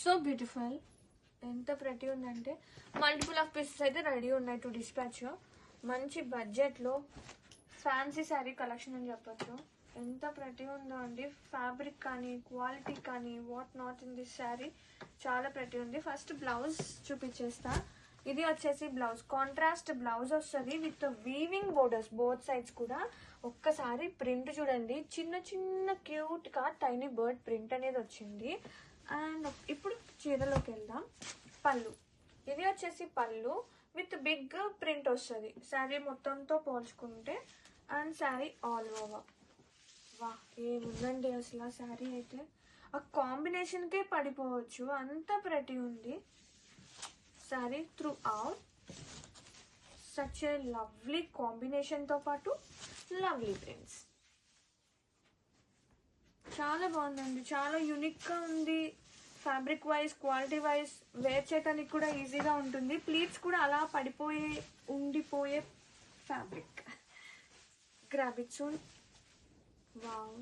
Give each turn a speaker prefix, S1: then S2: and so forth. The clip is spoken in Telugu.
S1: So beautiful. ఎంత ప్రతి ఉందంటే మల్టిపుల్ ఆఫ్ పీసెస్ అయితే రెడీ ఉన్నాయి టు డిస్పాచ్. మంచి బడ్జెట్లో ఫ్యాన్సీ శారీ కలెక్షన్ అని చెప్పచ్చు. ఎంత ప్రతి ఉందో అండి. ఫ్యాబ్రిక్ కానీ క్వాలిటీ కానీ what not in this sari చాలా ప్రతి ఉంది. ఫస్ట్ బ్లౌజ్ చూపించేస్తా. ఇది వచ్చేసి బ్లౌజ్, కాంట్రాస్ట్ బ్లౌజ్ వస్తుంది with weaving borders both sides కూడా. ఒక్కసారి ప్రింట్ చూడండి, చిన్న చిన్న క్యూట్గా టైనీ బర్డ్ ప్రింట్ అనేది వచ్చింది. అండ్ ఇప్పుడు చీరలోకి వెళ్దాం. పళ్ళు, ఇది వచ్చేసి పళ్ళు విత్ బిగ్ ప్రింట్ వస్తుంది శారీ మొత్తంతో పోల్చుకుంటే. And sari all over. వా, ఏముందండి అసలు ఆ శారీ అయితే. ఆ కాంబినేషన్కే పడిపోవచ్చు, అంత ప్రతి ఉంది sari throughout. Such a lovely కాంబినేషన్తో పాటు లవ్లీ ప్రింట్స్. చాలా బాగుందండి, చాలా యూనిక్గా ఉంది. Fabric wise quality wise wear చేయడానికి కూడా ఈజీగా ఉంటుంది. ప్లీట్స్ కూడా అలా పడిపోయే ఉండిపోయే fabric. Grab it soon. Wow.